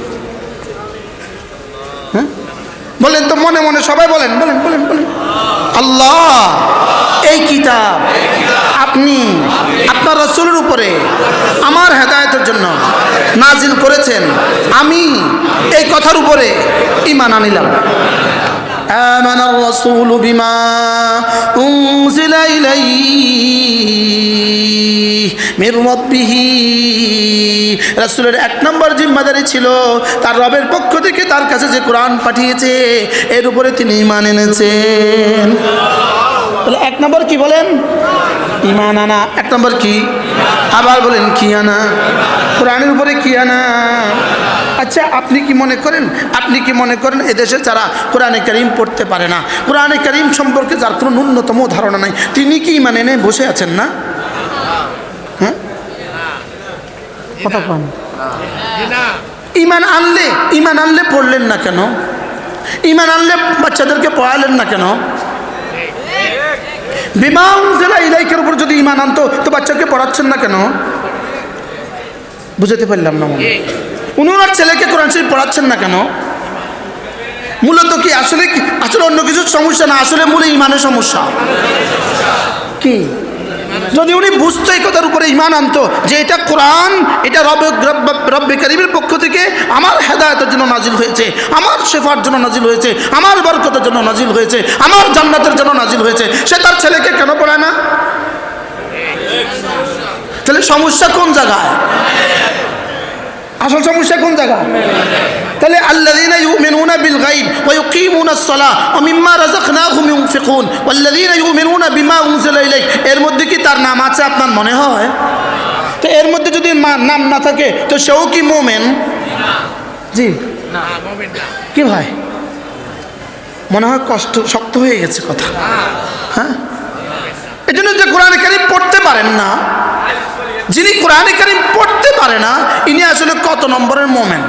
হ্যাঁ বলেন তো, মনে মনে সবাই বলেন, বলেন বলেন বলেন আল্লাহ, এই কিতাব আপনি আপনার রাসূলের উপরে আমার হেদায়েতের জন্য নাজিল করেছেন, আমি এই কথার উপরে ঈমান আনিলাম। আমানার রাসূলু বিমা উনজিলা ইলাইহি মির রাব্বিহি। রাসূলের এক নম্বর জিম্মাদারি ছিল তার রবের পক্ষ থেকে তার কাছে যে কোরআন পাঠিয়েছে এর উপরে তিনি ঈমান এনেছেন। তাহলে এক নম্বর কি বলেন? ঈমান আনা। এক নম্বর কি? আবার বলেন কি আনা? কোরআনের উপরে কি আনা। আচ্ছা আপনি কি মনে করেন এদেশে যারা কোরআনে কারীম পড়তে পারে না, কোরআনে কারীম সম্পর্কে যার কোনো ন্যূনতম ধারণা নাই, তিনি কি ঈমান এনে বসে আছেন না? হ্যাঁ কথা বলেন। ঈমান আনলে পড়লেন না কেন? ঈমান আনলে বাচ্চাদেরকে পড়ালেন না কেন? বিমা উনজিলা ইলাইহির উপর যদি ঈমান আনতো তো বাচ্চাকে পড়াচ্ছেন না কেন? বুঝাতে পারলাম না। উনি ওনার ছেলেকে কোরআন শরীফ পড়াচ্ছেন না কেন? মূলত কি আসলে অন্য কিছুর সমস্যা না, আসলে মূলে ঈমানের সমস্যা। কি যদি উনি বুঝতো এই কথার উপরে ঈমান আনতো যে এটা কোরআন, এটা রব্বে কারীমের পক্ষ থেকে আমার হেদায়েতের জন্য নাজিল হয়েছে, আমার শেফার জন্য নাজিল হয়েছে, আমার বরকতের জন্য নাজিল হয়েছে, আমার জান্নাতের জন্য নাজিল হয়েছে, সে তার ছেলেকে কেন পড়ায় না? তাহলে সমস্যা কোন জায়গায়? আসল সমস্যা কোন জায়গায়? তাহলে আল্লাযীনা ইউমিনুনা বিল গায়ব ওয়া ইউকিমুনাস সালাহ ওয়া মিম্মা রাযাকনাহুম ইউনফিকুন ওয়াল্লাযীনা ইউমিনুনা বিমা উনজিলা ইলাইহি, এর মধ্যে কি তার নাম আছে আপনার মনে হয়? তো এর মধ্যে যদি নাম না থাকে তো সেও কি মুমিন? জি না, মুমিন না। কি ভাই মনে হয় শক্ত হয়ে গেছে কথা? হ্যাঁ, এজন্য যে কোরআনে কারীম পড়তে পারেন না, যিনি কোরআনে কারীম পড়তে পারে না ইনি আসলে কত নম্বরের মুমিন?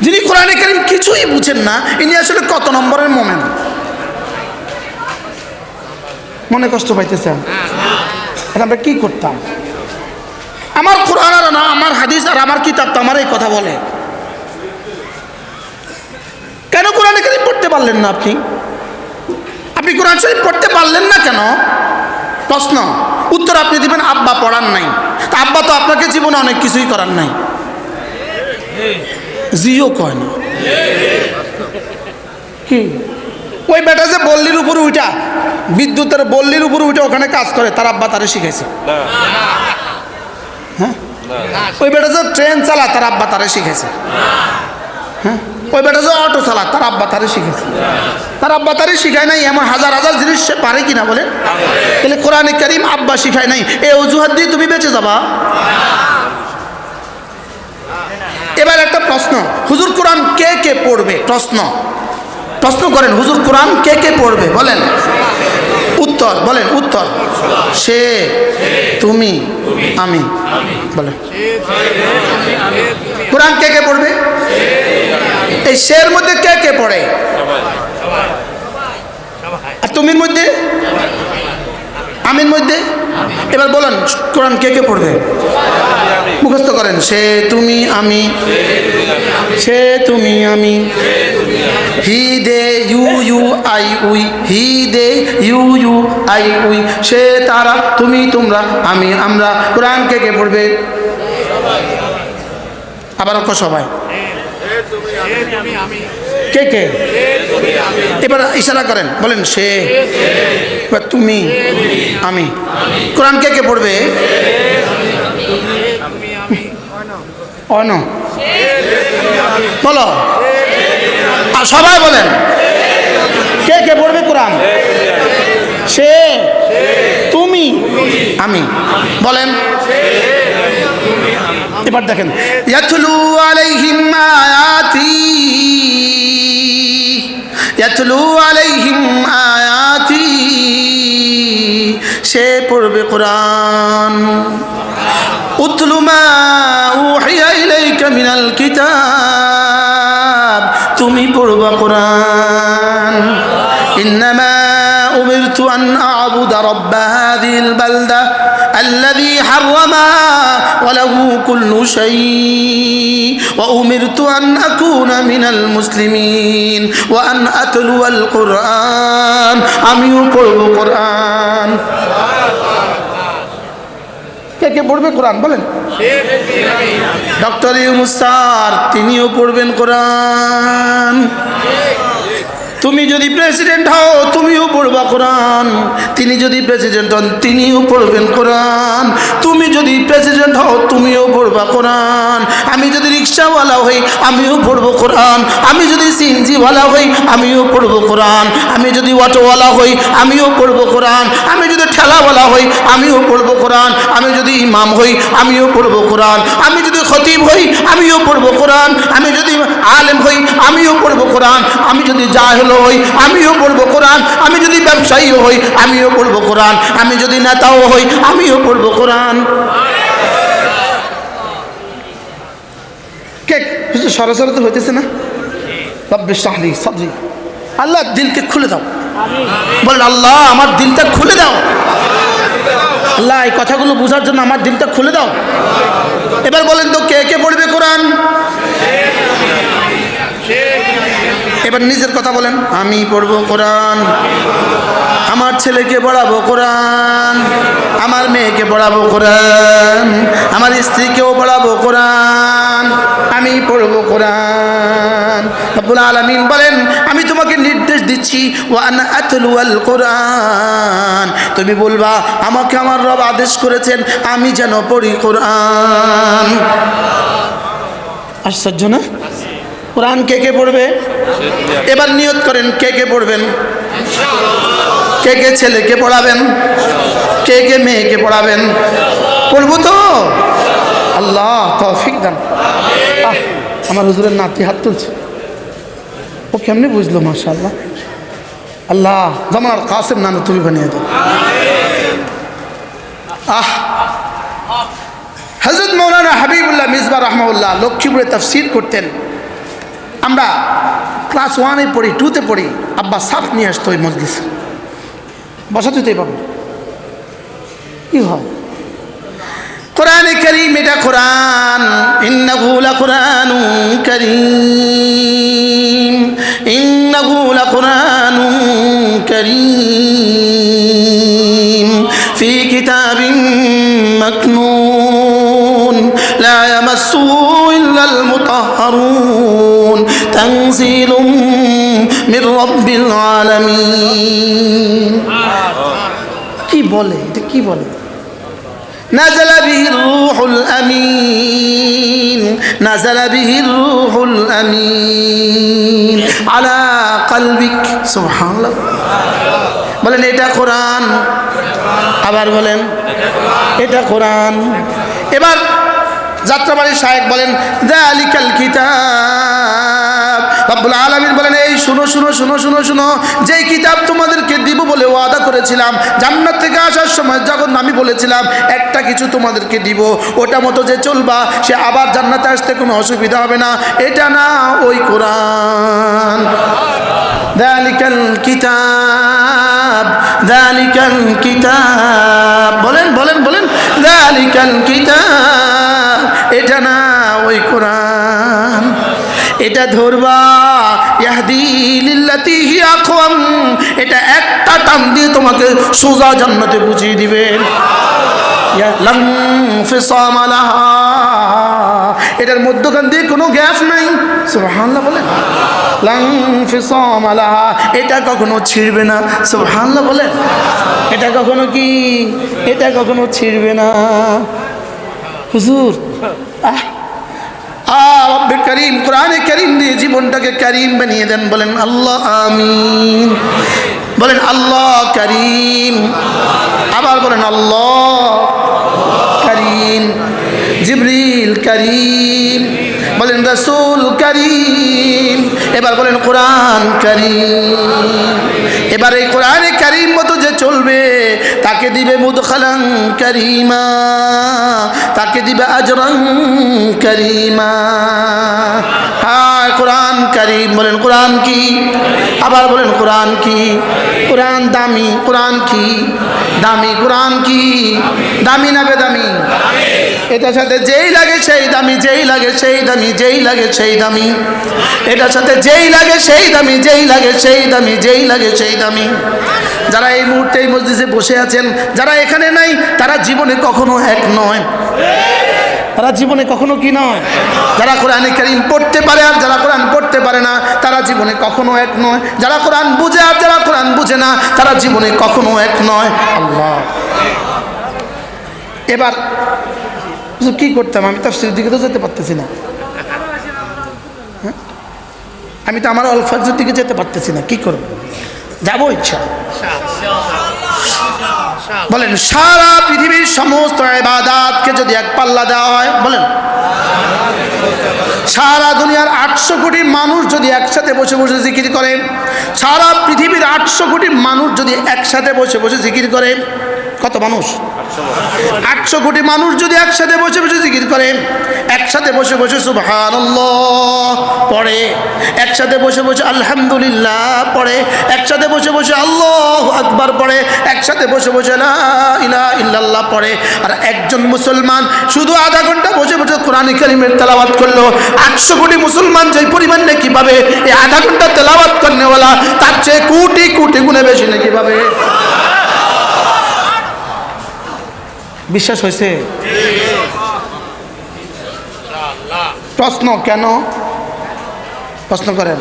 যিনি কোরআনে কারীম কিছুই বুঝেন না ইনি আসলে কত নম্বরের মুমিন? মনে কষ্ট পাইতেছেন? আমরা কি করতাম? আমার কোরআন আর না আমার হাদিস আর আমার কিতাব তো আমার এই কথা বলে। কেন কোরআনে কারিম পড়তে পারলেন না আপনি? আপনি কোরআন শরীফ পড়তে পারলেন না কেন? প্রশ্ন, উত্তর আপনি দিবেন আব্বা পড়ান নাই। তা আব্বা তো আপনাকে জীবনে অনেক কিছুই করার নাই। জিও কয় না কি? ওই বেটা যে বল্লির উপরে উঠা, বিদ্যুতের বল্লির উপরে উঠে ওখানে কাজ করে, তার আব্বা তারে শিখাইছে। হ্যাঁ, ওই বেটা যে ট্রেন চালা, তার আব্বা তারে শিখাইছে। হ্যাঁ, ওই বেটা যে অটো চালা, তার আব্বা তারে শিখাইছে। তার আব্বা তারে শিখায় নাই এমন হাজার হাজার জিনিস সে পারে কিনা বলে? তাহলে কোরআনে কারিম আব্বা শিখায় নাই, এই অজুহাত দিয়ে তুমি বেঁচে যাবা? এবার একটা প্রশ্ন, হুজুর কোরআন কে কে পড়বে? প্রশ্ন করেন, হুজুর কোরআন কে কে পড়বে বলেন? উত্তর বলেন, উত্তর সে, তুমি, আমি। বলেন কোরআন কে কে পড়বে? এই শের মধ্যে কে কে পড়ে? আর তুমির মধ্যে, আমির মধ্যে। এবার বলেন কোরআন কে কে পড়বে? মুখস্থ করেন, সে, তুমি, আমি। সে, তুমি, আমি। He, they, you, I, we. He, they, you, I, we. সে, তারা, তুমি, তোমরা, আমি, আমরা। কোরআন কে কে পড়বে? আবার সবাই কে কে? এবার ইশারা করেন, বলেন সে, তুমি, আমি। কোরআন কে কে পড়বে? অন বলো, আর সবাই বলেন কে কে পড়বে কোরআন? সে, তুমি, আমি। বলেন এবার দেখেন, ইয়াতলু আলাইহিম আয়াতি, ইয়াতলু আলাইহিম আয়াতি। সে পড়বে কোরআন। উতলু মা উহিয়া ইলাইকা মিনাল কিতাব। তুমি পড়বা কোরআন। ইন্নামা উমিরতু আন আ'বুদা রাব্ব হাযিহিল বালদা الذي حرمها وله كل شيء وأمرت أن أكون من المسلمين وأن أتلو القرآن আমিও পড়ব কোরআন। কে কে পড়বে কোরআন বলেন? ডক্টর ইউনূস স্যার তিনিও পড়বেন কোরআন। তুমি যদি প্রেসিডেন্ট হও তুমিও পড়বা কোরআন। তিনি যদি প্রেসিডেন্ট হন তিনিও পড়বেন কোরআন। তুমি যদি প্রেসিডেন্ট হও তুমিও পড়বা কোরআন। আমি যদি রিক্সাওয়ালা হই আমিও পড়বো কোরআন। আমি যদি সিএনজিওয়ালা হই আমিও পড়বো কোরআন। আমি যদি অটোওয়ালা হই আমিও পড়বো কোরআন। আমি যদি ঠেলাওয়ালা হই আমিও পড়বো কোরআন। আমি যদি ইমাম হই আমিও পড়বো কোরআন। আমি যদি খতিব হই আমিও পড়বো কোরআন। আমি যদি আলেম হই আমিও পড়বো কোরআন। আমি যদি জাহেল হই আমিও পড়বো কোরআন। আমি যদি ব্যবসায়ী হই আমিও পড়বো কোরআন। আমি যদি নেতাও হই আমিও পড়বো কোরআন। কে সরাসরি তো হইতেছে না? রব্বি ইশরাহ লি সাদরি। আল্লাহ দিলকে খুলে দাও। বলেন আল্লাহ আমার দিলটা খুলে দাও। আল্লাহ এই কথাগুলো বোঝার জন্য আমার দিলটা খুলে দাও। এবার বলেন তো কে কে পড়বে কোরআন? এবার নিজের কথা বলেন, আমি পড়বো কোরআন। আমার ছেলেকে পড়াবো কোরআন। আমার মেয়েকে পড়াবো কোরআন। আমার স্ত্রীকেও পড়াবো কোরআন। আমি পড়বো কোরআন। রব্বুল আলামিন বলেন আমি তোমাকে নির্দেশ দিচ্ছি ওয়া আনা আতলুয়াল কোরআন। তুমি বলবা আমাকে আমার রব আদেশ করেছেন আমি যেন পড়ি কোরআন। আশ্চর্য না? কোরআন কে কে পড়বে? এবার নিয়ত করেন কে কে পড়বেন। কে কে ছেলেকে পড়াবেন? কে কে মেয়েকে পড়াবেন? পড়বো তো? আল্লাহ তৌফিক দান। আমার হুজুরের নাতি হাত তুলছে, ও কেমনি বুঝলো? মাশাআল্লাহ। আল্লাহ জামাল কাসেম নানু তুমি বানিয়ে দাও। হযরত মাওলানা হাবিবুল্লাহ মিসবাহ রাহমাহুল্লাহ লক্ষ্মীপুরে তাফসীর করতেন। আমরা ক্লাস 1-এ পড়ি, 2-তে পড়ি, আব্বা সাফ নিয়ে আসতো ওই মজলিসে। বসাতে তো পাবো কি হয়? কোরআনে কারীম এটা কোরআন, ইন্নাহু লাকুরআনুন কারীম, ইন্নাহু লাকুরআনুন কারীম ফি কিতাবিন মাকনুন লা ইয়ামাসসুহু ইল্লাল মুতাহহারুন তানজিলুম মির রাব্বিল আলামিন। কি বলে এটা? কি বলে? نزل به الروح الأمين، نزل به الروح الأمين على قلبك سبحان الله। বলেন এটা কোরআন, আবার বলেন এটা কোরআন। এবার যাত্রাবাড়ির শায়েখ বলেন যালিকাল কিতাব, রব্বুল আলামিন বলেন এই শুনো শুনো শুনো শুনো শুনো, যেই কিতাব তোমাদেরকে দিব বলে ওয়াদা করেছিলাম জান্নাত থেকে আসার সময়, যখন আমি বলেছিলাম একটা কিছু তোমাদেরকে দিব, ওটা মতো যে চলবা সে আবার জান্নাতে আসতে কোনো অসুবিধা হবে না, এটা না ওই কোরআন। যালিকাল কিতাব, যালিকাল কিতাব, বলেন বলেন বলেন যালিকাল কিতাব, এটা না ওই কোরআন। এটা ধরবা ইয়াহদি লিল্লাতি হিয়া আকওয়াম, এটা একটা টান দিয়ে তোমাকে সোজা জান্নাতে পৌঁছে দিবেন। লাম ফিসাম লাহা, এটার মধ্যখান দিয়ে কোনো গ্যাপ নাই। সুবহানাল্লাহ বলেন লাম ফিসাম লাহা, এটা কখনো ছিড়বে না। সুবহানাল্লাহ বলেন এটা কখনো কি, এটা কখনো ছিড়বে না। হুজুর রব্বে করিম কোরআনে করিম দিয়ে জীবনটাকে করিম বানিয়ে দেন, বলেন আল্লাহ আমিন। বলেন আল্লাহ করিম, আবার বলেন আল্লাহ করিম। জিবরিল করিম, বলেন রাসূল করিম, এবার বলেন কোরআন করিম। এবার এই কোরআনে কারীম মতো যে চলবে তাকে দিবে মুদখালান কারীমা, তাকে দিবে আজরান কারীমা। হ্যাঁ কোরআন কারীম, বলেন কোরআন কি, আবার বলেন কোরআন কি। কোরআন দামি, কোরআন কি দামি, কোরআন কি দামি না বেদামি? এটার সাথে যেই লাগে সেই দামি, যেই লাগে সেই দামি, যেই লাগে সেই দামি। এটার সাথে যেই লাগে সেই দামি, যেই লাগে সেই দামি, যেই লাগে সেই দামি। যারা এই মুহূর্তে এই মসজিদে বসে আছেন, যারা এখানে নাই, তারা জীবনে কখনো এক নয়, তারা জীবনে কখনো কি নয়। যারা কোরআনে কারীম পড়তে পারে আর যারা কোরআন পড়তে পারে না, তারা জীবনে কখনো এক নয়। যারা কোরআন বুঝে আর যারা কোরআন বুঝে না, তারা জীবনে কখনো এক নয়। আল্লাহ, এবার কি করতাম? আমি তাফসীরের দিকে তো যেতে পারতেছি না, আমি তো আমার আল ফাজরের দিকে যেতে পারতেছি না, কি করব? যাবো ইচ্ছা। বলেন সারা পৃথিবীর সমস্ত ইবাদতকে যদি এক পাল্লা দেওয়া হয়, বলেন সারা দুনিয়ার 800 কোটি মানুষ যদি একসাথে বসে বসে জিকির করে, সারা পৃথিবীর 800 কোটি মানুষ যদি একসাথে বসে বসে জিকির করে, কত মানুষ? 800 কোটি মানুষ যদি একসাথে বসে বসে জিকির করে, একসাথে বসে বসে সুবহানাল্লাহ পড়ে, একসাথে বসে বসে আলহামদুলিল্লাহ পড়ে, একসাথে বসে বসে আল্লাহু আকবার পড়ে, একসাথে বসে বসে লা ইলাহা ইল্লাল্লাহ পড়ে, আর একজন মুসলমান শুধু আধা ঘন্টা বসে বসে কোরআন কারীমের তেলাওয়াত করলো, 800 কোটি মুসলমান যেই পরিমাণ নেকি পাবে, এই আধা ঘন্টা তেলাওয়াত করনেওয়ালা তার চেয়ে কোটি কোটি গুণে বেশি নেকি পাবে। বিশ্বাস হয়েছে? প্রশ্ন কেন? প্রশ্ন করেন।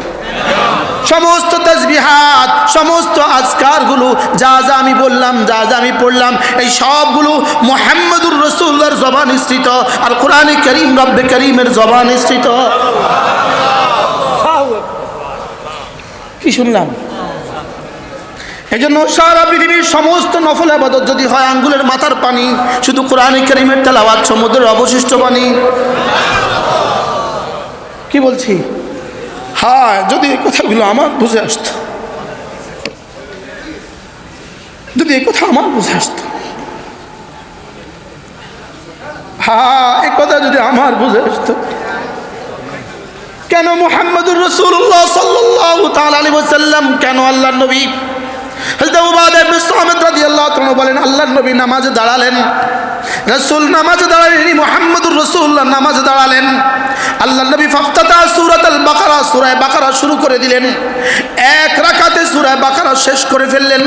সমস্ত তাসবিহাত, সমস্ত আজকারগুলো যা যা আমি বললাম, যা যা আমি পড়লাম, এই সবগুলো মুহাম্মদুর রাসূলুল্লাহর জবান নিঃসৃত, আর কোরআনে কারীম রব্বে কারীমের জবান নিঃসৃত। কি শুনলাম? এই জন্য সারা পৃথিবীর সমস্ত নফল ইবাদত যদি হয় আঙ্গুলের মাথার পানি, শুধু কোরআনে কারীমের তেলাওয়াত সমুদ্রের অবশিষ্ট পানি। কি বলছি? হ্যাঁ, যদি এই কথাগুলো আমার বুঝে আসতো, যদি এই কথা আমার বুঝে আসতো, হ্যাঁ এই কথা যদি আমার বুঝে আসতো, কেন মুহাম্মদুর রাসূলুল্লাহ সাল্লাল্লাহু তাআলা আলাইহি ওয়াসাল্লাম, কেন আল্লাহর নবী হযরত উবাদা ইবনে সামিত রাদিয়াল্লাহু তাআলা বলেন আল্লাহর নবী নামাজে দাঁড়ালেন, রাসূল নামাজে দাঁড়ালেন, মুহাম্মদুর রাসূলুল্লাহ নামাজে দাঁড়ালেন। আল্লাহর নবী ফাফতাতা সূরাতুল বাকারা, সূরা বাকারা শুরু করে দিলেন। এক রাকাতে সূরা বাকারা শেষ করে ফেললেন।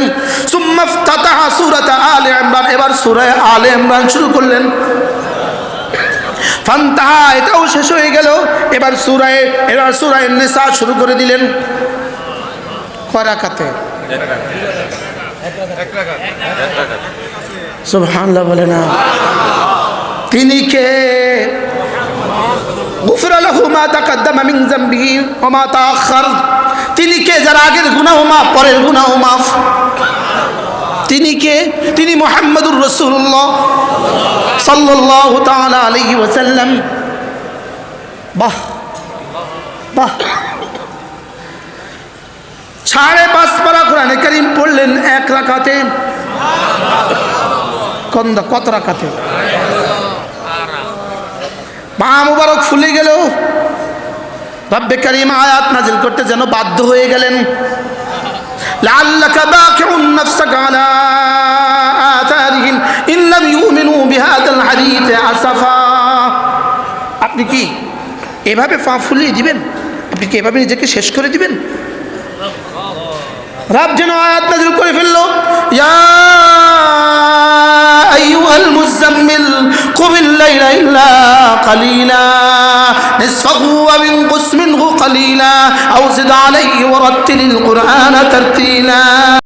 সুম্মা ফাতাহা সূরাত আলে ইমরান, এবার সূরা আলে ইমরান শুরু করলেন। ফান্তাহা, এটাও শেষ হয়ে গেল। এবার সূরা নিসা শুরু করে দিলেন। কয় রাকাতে? সুবহানাল্লাহ বলে না। তিনি কে? গুফিরা লাহু মা তাকাদ্দামা মিন যামবিহি ওয়া মা তাআখার। তিনি কে? যার আগের গুনাহ মাফ, পরের গুনাহ মাফ। তিনি কে? তিনি মুহাম্মদুর রাসূলুল্লাহ সাল্লাল্লাহু তাআলা আলাইহি ওয়াসাল্লাম। বাহ বাহ। 5.5 পারা কোরআনে কারীম পড়লেন এক রাকাতে। কত রাকাতে? পা মুবারক ফুলে গেল। রব্বে কারীম আয়াত নাজিল করতে যেন বাধ্য হয়ে গেলেন। লাআল্লাকা বাকিউন নাফসাকা আলা আথারিহিম ইন লাম ইউমিনু বিহাদাল হাদীথ আসাফা। আপনি কি এভাবে পা ফুলিয়ে দিবেন? আপনি কি এভাবে নিজেকে শেষ করে দিবেন? রব যেন আয়াত নাযিল করে ফেললো, ইয়া আইয়ুহাল মুযাম্মিল কুমিল লাইলা ইল্লা কালিলা নিসফাহু ওয়া মিনকুস মিনহু কালিলা আও জিদ আলাইহি ওয়া রাত্তিলিল কুরআনা তারতিলা।